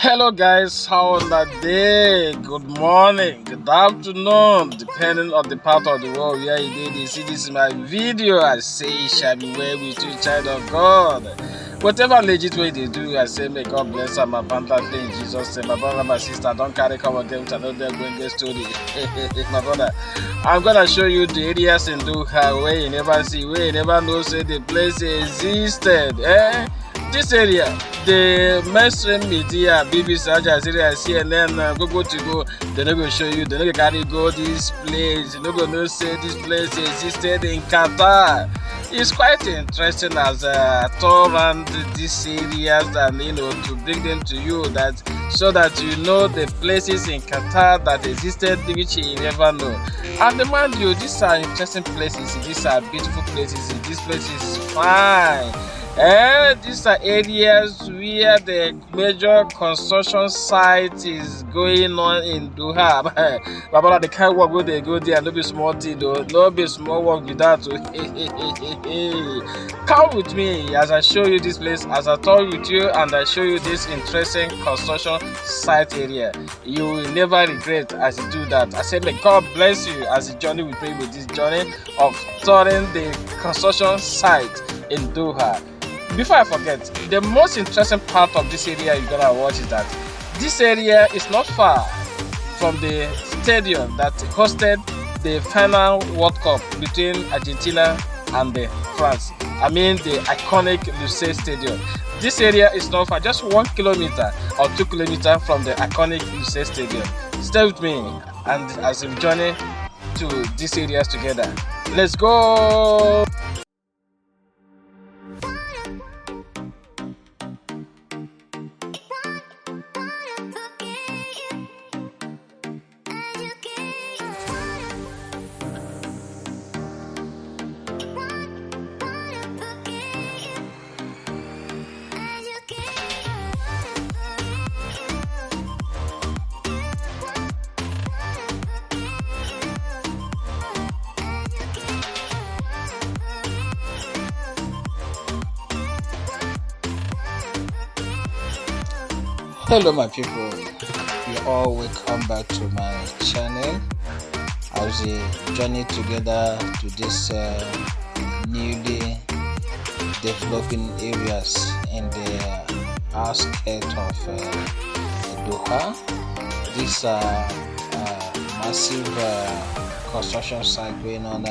Hello guys, how on that day? Good morning, good afternoon, depending on the part of the world where you did. You see this is my video. I say it shall be well with you, child of God. Whatever legit way they do, I say may God bless her, my panther in Jesus' name. My brother, my sister, don't carry cover them to another going get story. My brother, I'm gonna show you the areas in Doha where you never see, where you never know say the place existed. This area, the mainstream media, BBC, Al Jazeera, CNN, Google to go, they're not going to show you, they're not going to carry go this place, they're not going to say this place existed in Qatar. It's quite interesting as a tour around these areas and to bring them to you so that you know the places in Qatar that existed which you never know. And remind you, these are interesting places, these are beautiful places, this place is fine. These are areas where the major construction site is going on in Doha. But the kind of work where they go there, no be small thing though, no be small work with that. Come with me as I show you this place, as I talk with you and I show you this interesting construction site area. You will never regret as you do that. I say may God bless you as you journey with me with this journey of touring the construction site in Doha. Before I forget, the most interesting part of this area you're gonna watch is that this area is not far from the stadium that hosted the final World Cup between Argentina and France. I mean the iconic Lusail Stadium. This area is not far, just 1 kilometer or 2 kilometers from the iconic Lusail Stadium. Stay with me and as we journey to these areas together. Let's go! Hello my people, you all welcome back to my channel as we journey together to this newly developing areas in the outskirts of Doha. These are massive construction site going on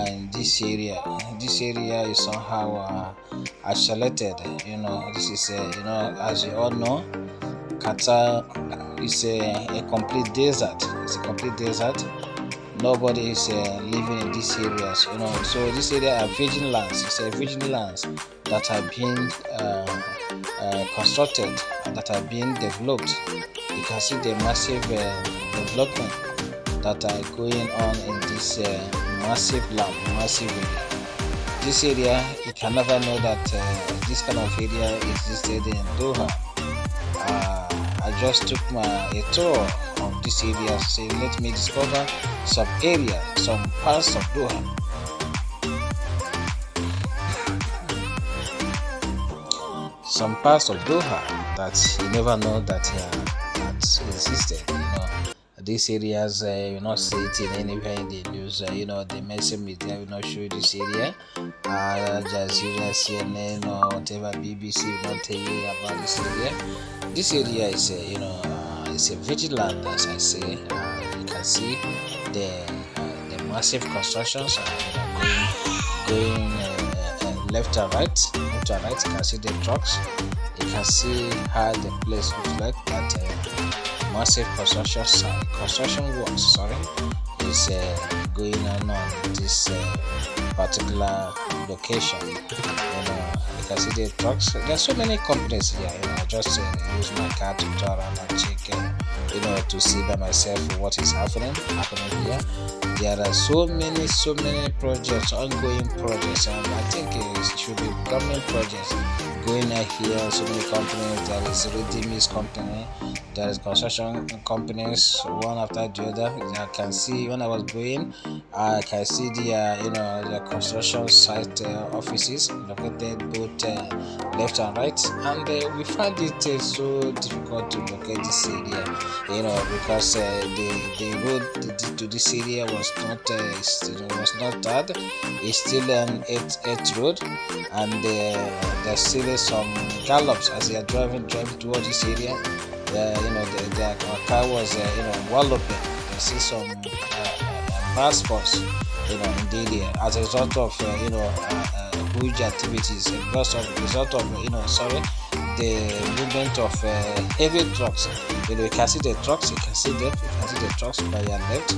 in this area. This area is somehow isolated. This is as you all know, Qatar is a complete desert. It's a complete desert. Nobody is living in these areas. So this area are virgin lands. It's a virgin lands that are being constructed and that are being developed. You can see the massive development that are going on in this massive land, massive area. This area, you can never know that this kind of area existed in Doha. I just took a tour of this area, so let me discover some area, some parts of Doha. Some parts of Doha that you never know that existed. These areas you not see it in anywhere in the news. The mainstream media will not show this area. Al Jazeera, CNN, or whatever BBC will not tell you about this area. This area is it's a virgin land, as I say. You can see the massive constructions going left and right. Left and right, you can see the trucks. You can see how the place looks like. That massive construction works is going on this particular location. You can see the trucks. There are so many companies here. I just use my car to tour around and check to see by myself what is happening here. There are so many projects, ongoing projects, and I think it should be government projects going on here. So many companies. There is ready-mix company, there is construction companies, one after the other. I can see when I was going, I can see the construction site offices located both it left and right, and we find it so difficult to locate this area, because the road to this area was not hard. It's still an eight road, and there's still some gallops as they are driving towards this area. The car was walloping. There's still some bad spots, in the area as a result of huge activities, because of result of the movement of heavy trucks. You can see the trucks, you can see the trucks by your left.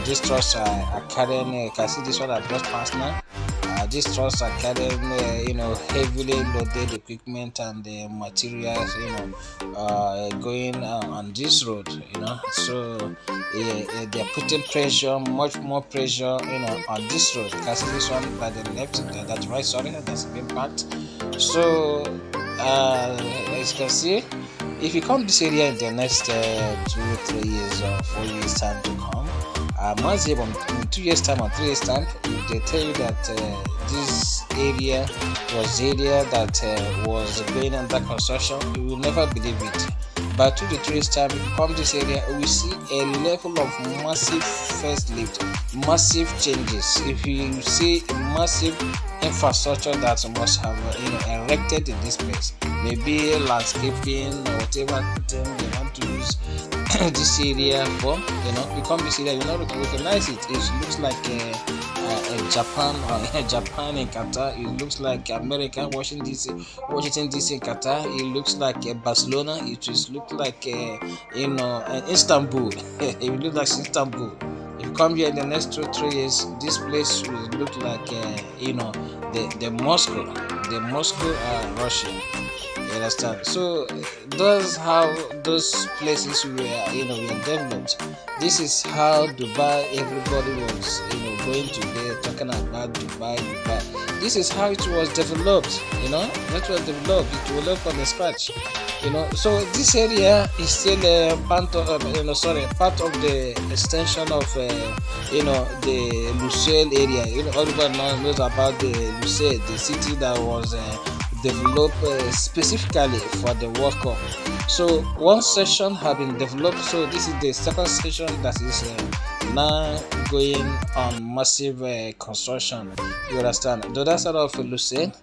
These trucks are carrying. You can see this one I just passed now. These trucks are carrying, heavily loaded equipment and materials, going on this road, So they're putting pressure, much more pressure, on this road. You can see this one by the left, that's right. Sorry, that's been packed. So, as you can see, if you come to this area in the next 2-3 years or 4 years time to come, once in 2 years time or 3 years time, if they tell you that this area was area that was going under construction, you will never believe it. But 2 to 3 years time, if you come to this area, we see a level of massive first lift, massive changes. If you see massive infrastructure that must have erected in this place, maybe landscaping or whatever thing they want to use this area for, you come this area, you recognize it. It looks like Japan Japan in Qatar. It looks like America, Washington DC in Qatar. It looks like Barcelona. It just looks like Istanbul. It looks like Istanbul. If you come here in the next 2-3 years, this place will look like the Moscow, Russia. You understand? So that's how those places were developed. This is how Dubai, everybody was going to there talking about Dubai. This is how it was developed. That was developed. It was developed from the scratch. So this area is still part of the extension of the Lusail area. Everybody knows about the Lusail, the city that was developed specifically for the World Cup. So one section has been developed. So this is the second section that is now going on massive construction. You understand? The other side of Lusail,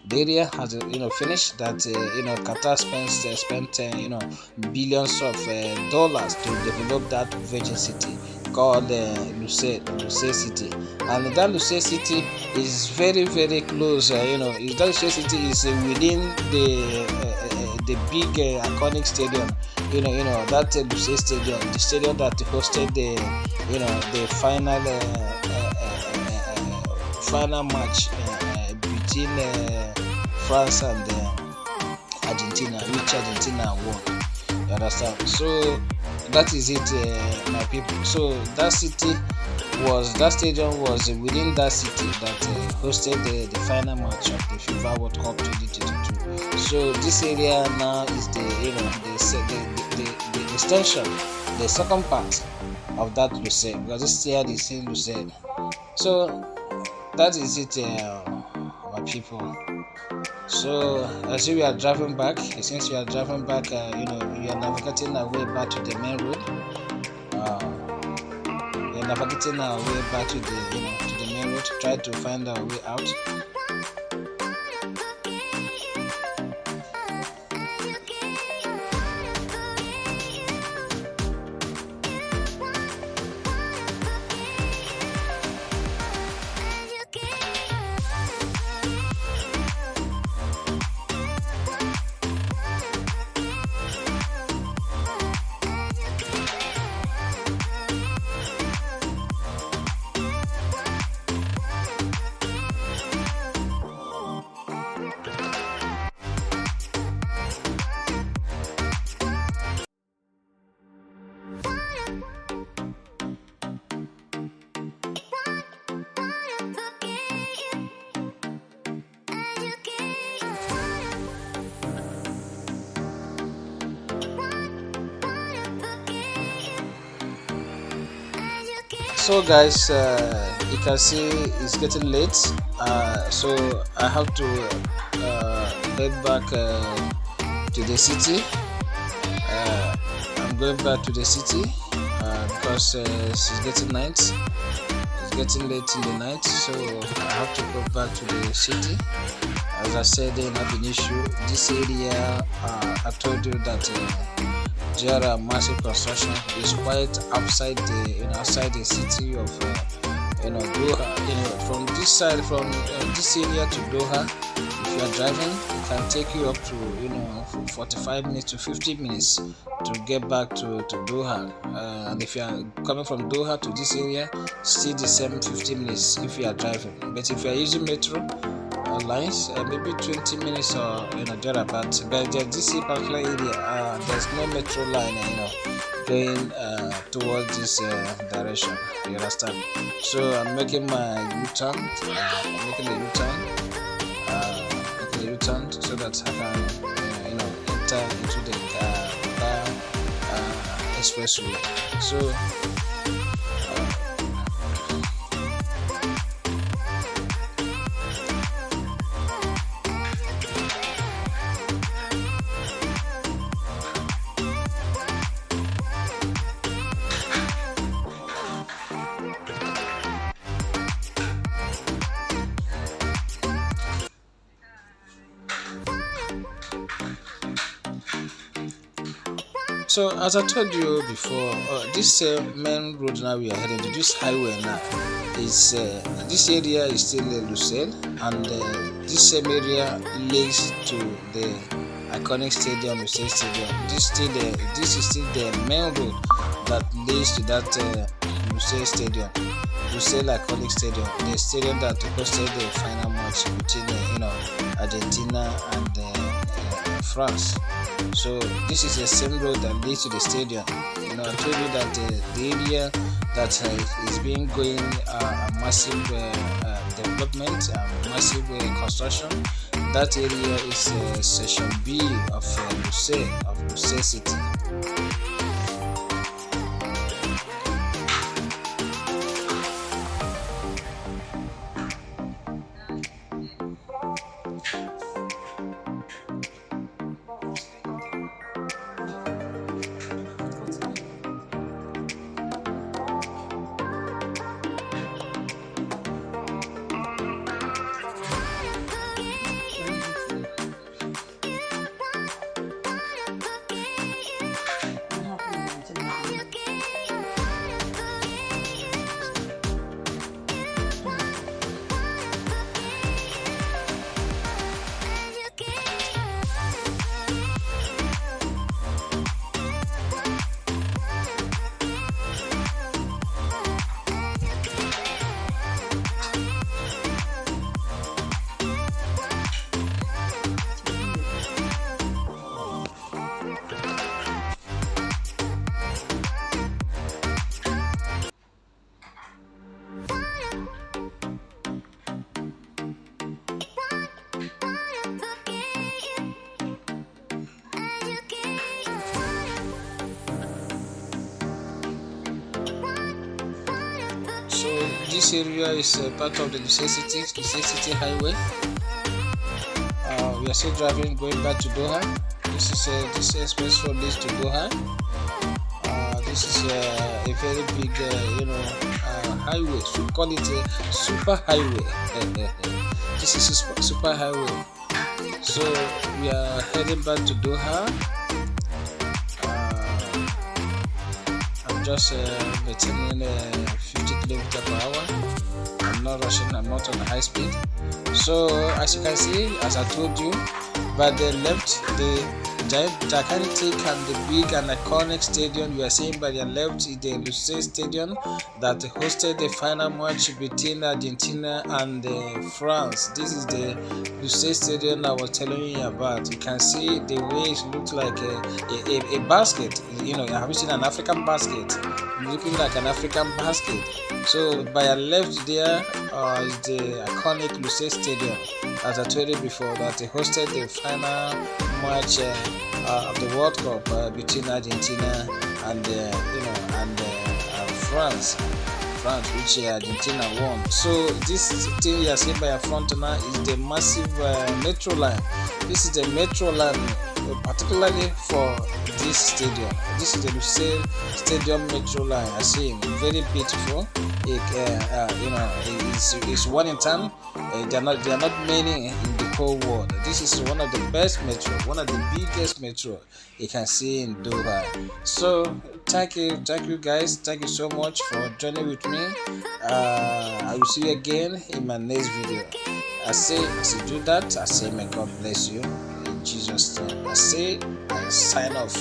the area has finished. That Qatar spent billions of dollars to develop that virgin city called Lusail City, and that Lusail City is very very close. That Lusail City is within the big iconic stadium. That Lusail Stadium, the stadium that hosted the final match between France and Argentina, which Argentina won. You understand? So that is it, my people. So that stadium was within that city that hosted the final match of the FIFA World Cup 2022. So this area now is the extension, the second part of that Lusail, because this year is in Lusail. So that is it, my people. So as we are driving back, since we are driving back, we are navigating our way back to the main road. We are navigating our way back to the main road to try to find our way out. So guys, you can see it's getting late, so I have to head back to the city. I'm going back to the city because it's getting night. It's getting late in the night, so I have to go back to the city. As I said in an issue, this area, I told you that there are massive construction. It's quite outside the outside the city of Doha. From this side, from this area to Doha, if you are driving, it can take you up to from 45 minutes to 50 minutes to get back to Doha. And if you are coming from Doha to this area, still the same 50 minutes if you are driving. But if you are using metro lines, maybe 20 minutes or thereabout. But this particular area, there's no metro line going towards this direction. You understand? So I'm making my U-turn. I'm making the U-turn so that I can enter into the car expressway. So So as I told you before, this main road now we are heading to, this highway now is this area is still Lucelle, and this same area leads to the iconic stadium, Lucelle Stadium. This is still the main road that leads to that Lucelle Stadium, Lucelle iconic stadium, the stadium that hosted the final match between Argentina and France. So this is the same road that leads to the stadium. I told you that the area that is being going a massive development, massive construction. That area is section B of Lucelle City. So this area is part of the Lucelle City Highway. We are still driving, going back to Doha. This express road leads to Doha. This is a very big, highway. So call it a super highway. This is a super highway. So we are heading back to Doha. I'm just maintaining 50 kilometers per hour. I'm not rushing. I'm not on high speed. So as you can see, as I told you, by the left, the gigantic and the big and iconic stadium you are seeing by the left is the Lucelle Stadium that hosted the final match between Argentina and France. This is the Lucelle Stadium I was telling you about. You can see the way it looks like a basket. Have you seen an African basket? Looking like an African basket. So by your left there is the iconic Lucelle Stadium, as I told you before, that they hosted the final match of the World Cup between Argentina and France. France, which Argentina won. So this thing you are seeing by your front now is the massive metro line. This is the metro line, particularly for this stadium. This is the Lucille Stadium metro line. I see, very beautiful. It's one in town. There are not many in the whole world. This is one of the best metro, one of the biggest metro you can see in Doha. So thank you guys. Thank you so much for joining with me. I will see you again in my next video. As you do that, I say may God bless you in Jesus' name. I say I sign off.